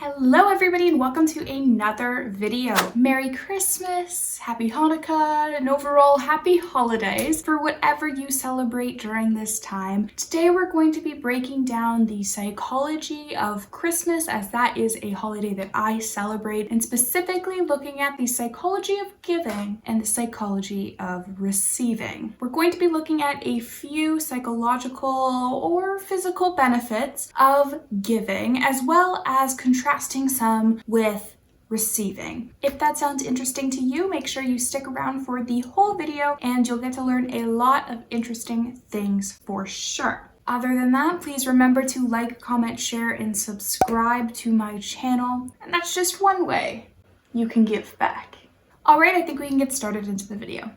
Hello everybody and welcome to another video. Merry Christmas, Happy Hanukkah, and overall happy holidays for whatever you celebrate during this time. Today we're going to be breaking down the psychology of Christmas, as that is a holiday that I celebrate, and specifically looking at the psychology of giving and the psychology of receiving. We're going to be looking at a few psychological or physical benefits of giving, as well as contrasting some with receiving. If that sounds interesting to you, make sure you stick around for the whole video and you'll get to learn a lot of interesting things for sure. Other than that, please remember to like, comment, share, and subscribe to my channel. And that's just one way you can give back. All right, I think we can get started into the video.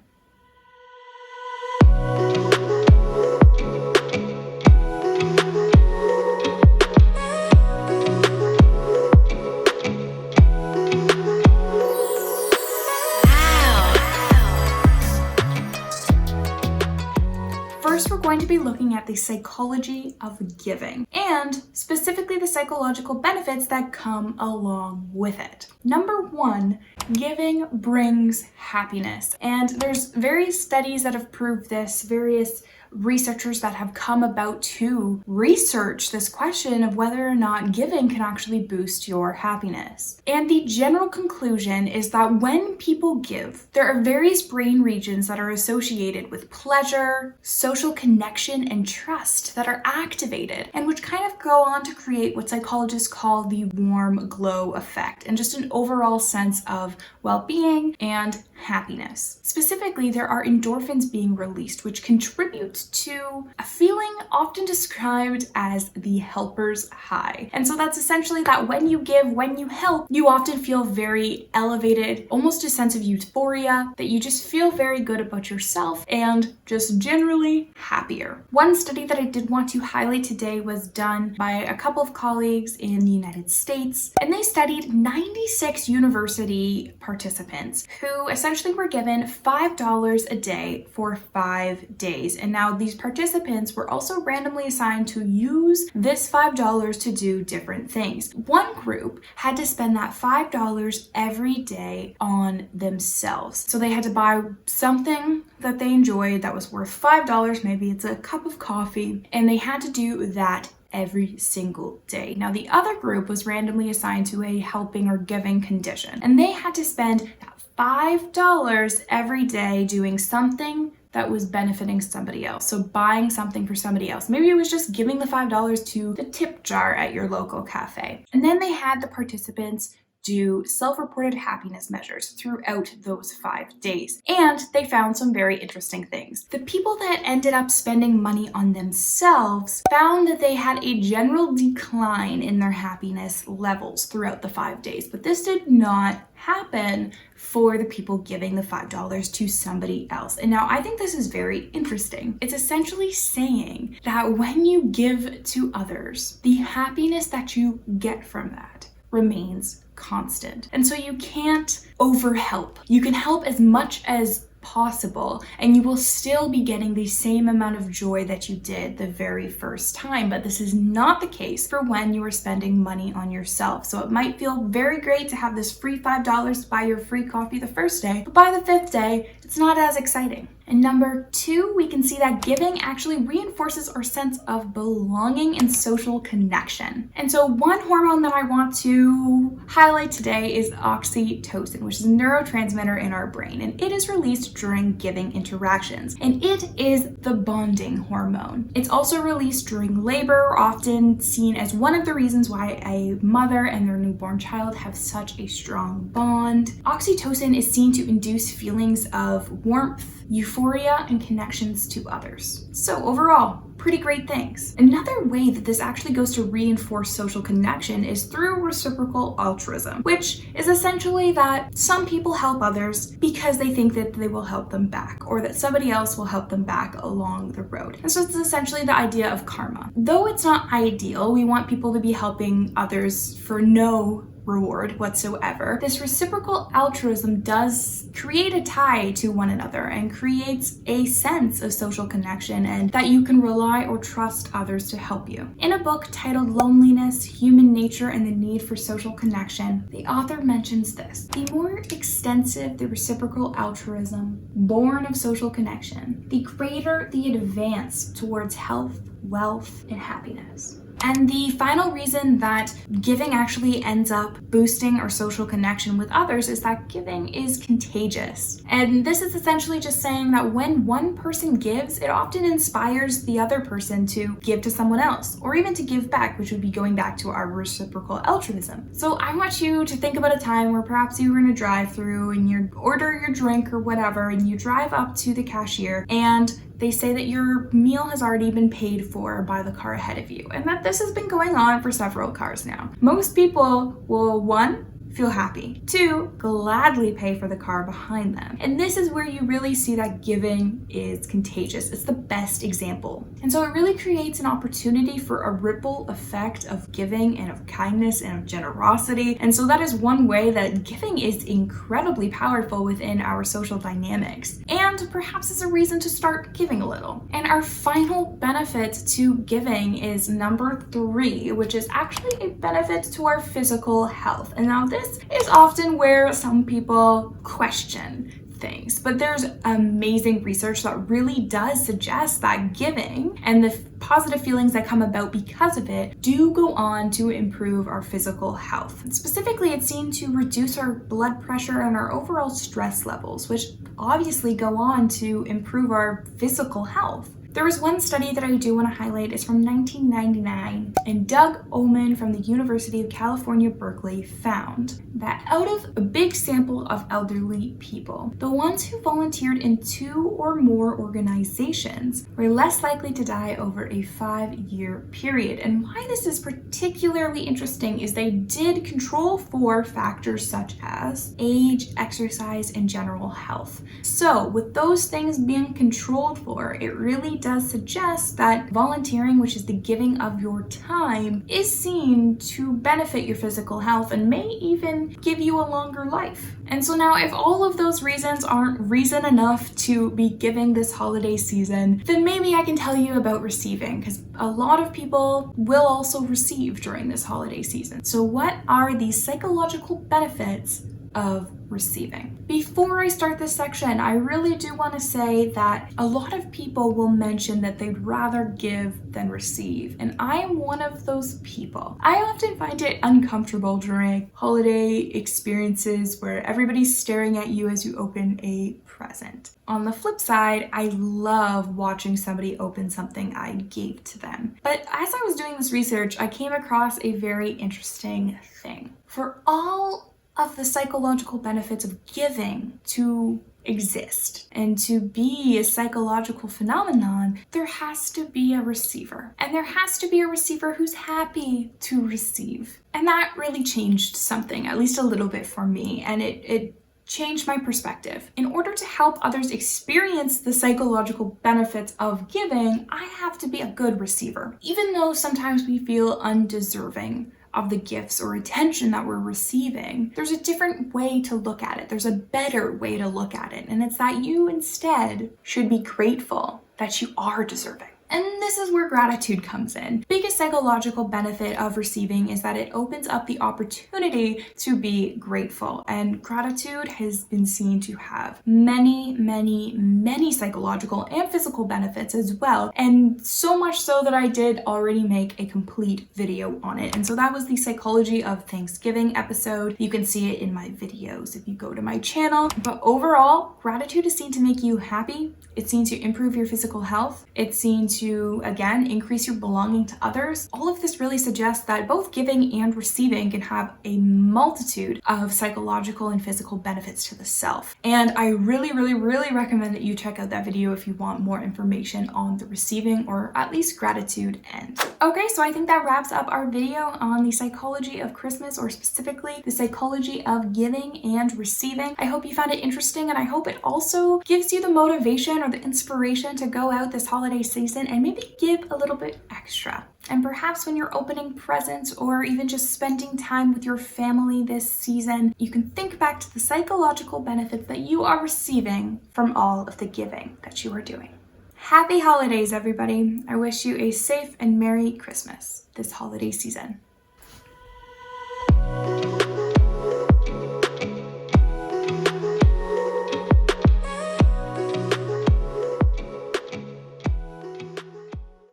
First, we're going to be looking at the psychology of giving, and specifically the psychological benefits that come along with it. Number one, giving brings happiness. And there's various studies that have proved this, various researchers that have come about to research this question of whether or not giving can actually boost your happiness. And the general conclusion is that when people give, there are various brain regions that are associated with pleasure, social connection, and trust that are activated, and which kind of go on to create what psychologists call the warm glow effect, and just an overall sense of well-being and happiness. Specifically, there are endorphins being released, which contribute to a feeling often described as the helper's high. And so that's essentially that when you give, when you help, you often feel very elevated, almost a sense of euphoria, that you just feel very good about yourself and just generally happier. One study that I did want to highlight today was done by a couple of colleagues in the United States, and they studied 96 university participants who essentially were given $5 a day for 5 days. And now these participants were also randomly assigned to use this $5 to do different things. One group had to spend that $5 every day on themselves. So they had to buy something that they enjoyed that was worth $5, maybe it's a cup of coffee, and they had to do that every single day. Now, the other group was randomly assigned to a helping or giving condition, and they had to spend that $5 every day doing something that was benefiting somebody else. So buying something for somebody else. Maybe it was just giving the $5 to the tip jar at your local cafe. And then they had the participants do self-reported happiness measures throughout those 5 days. And they found some very interesting things. The people that ended up spending money on themselves found that they had a general decline in their happiness levels throughout the 5 days, but this did not happen for the people giving the $5 to somebody else. And now I think this is very interesting. It's essentially saying that when you give to others, the happiness that you get from that remains constant. And so you can't overhelp. You can help as much as possible and you will still be getting the same amount of joy that you did the very first time. But this is not the case for when you are spending money on yourself. So it might feel very great to have this free $5 to buy your free coffee the first day, but by the 5th day, it's not as exciting. And number two, we can see that giving actually reinforces our sense of belonging and social connection. And so one hormone that I want to highlight today is oxytocin, which is a neurotransmitter in our brain, and it is released during giving interactions, and it is the bonding hormone. It's also released during labor, often seen as one of the reasons why a mother and their newborn child have such a strong bond. Oxytocin is seen to induce feelings of warmth, euphoria, and connections to others. So overall, pretty great things. Another way that this actually goes to reinforce social connection is through reciprocal altruism, which is essentially that some people help others because they think that they will help them back, or that somebody else will help them back along the road. And so it's essentially the idea of karma. Though it's not ideal, we want people to be helping others for no reward whatsoever, this reciprocal altruism does create a tie to one another and creates a sense of social connection and that you can rely or trust others to help you. In a book titled Loneliness, Human Nature, and the Need for Social Connection, the author mentions this: the more extensive the reciprocal altruism born of social connection, the greater the advance towards health, wealth, and happiness. And the final reason that giving actually ends up boosting our social connection with others is that giving is contagious. And this is essentially just saying that when one person gives, it often inspires the other person to give to someone else, or even to give back, which would be going back to our reciprocal altruism. So I want you to think about a time where perhaps you were in a drive-thru and you order your drink or whatever, and you drive up to the cashier and they say that your meal has already been paid for by the car ahead of you, and that this has been going on for several cars now. Most people will, 1, feel happy, 2, gladly pay for the car behind them. And this is where you really see that giving is contagious. It's the best example. And so it really creates an opportunity for a ripple effect of giving and of kindness and of generosity. And so that is one way that giving is incredibly powerful within our social dynamics. And perhaps it's a reason to start giving a little. And our final benefit to giving is number 3, which is actually a benefit to our physical health. And now this is often where some people question things, but there's amazing research that really does suggest that giving and the positive feelings that come about because of it do go on to improve our physical health. And specifically, it's seen to reduce our blood pressure and our overall stress levels, which obviously go on to improve our physical health. There was one study that I do want to highlight. It's from 1999, and Doug Ullman from the University of California, Berkeley found that out of a big sample of elderly people, the ones who volunteered in 2 or more organizations were less likely to die over a 5-year period. And why this is particularly interesting is they did control for factors such as age, exercise, and general health. So with those things being controlled for, it really does suggest that volunteering, which is the giving of your time, is seen to benefit your physical health and may even give you a longer life. And so now, if all of those reasons aren't reason enough to be giving this holiday season, then maybe I can tell you about receiving, because a lot of people will also receive during this holiday season. So what are the psychological benefits of receiving? Before I start this section, I really do want to say that a lot of people will mention that they'd rather give than receive, and I am one of those people. I often find it uncomfortable during holiday experiences where everybody's staring at you as you open a present. On the flip side, I love watching somebody open something I gave to them. But as I was doing this research, I came across a very interesting thing. For all of the psychological benefits of giving to exist and to be a psychological phenomenon, there has to be a receiver. And there has to be a receiver who's happy to receive. And that really changed something, at least a little bit for me. And it changed my perspective. In order to help others experience the psychological benefits of giving, I have to be a good receiver. Even though sometimes we feel undeserving of the gifts or attention that we're receiving, there's a different way to look at it. There's a better way to look at it. And it's that you instead should be grateful that you are deserving. And this is where gratitude comes in. Biggest psychological benefit of receiving is that it opens up the opportunity to be grateful. And gratitude has been seen to have many, many, many psychological and physical benefits as well. And so much so that I did already make a complete video on it. And so that was the Psychology of Thanksgiving episode. You can see it in my videos if you go to my channel. But overall, gratitude is seen to make you happy. It's seen to improve your physical health. It's seen to, again, increase your belonging to others. All of this really suggests that both giving and receiving can have a multitude of psychological and physical benefits to the self. And I really, really, really recommend that you check out that video if you want more information on the receiving or at least gratitude end. Okay, so I think that wraps up our video on the psychology of Christmas, or specifically the psychology of giving and receiving. I hope you found it interesting, and I hope it also gives you the motivation or the inspiration to go out this holiday season season and maybe give a little bit extra. And perhaps when you're opening presents or even just spending time with your family this season, you can think back to the psychological benefits that you are receiving from all of the giving that you are doing. Happy holidays, everybody. I wish you a safe and Merry Christmas this holiday season.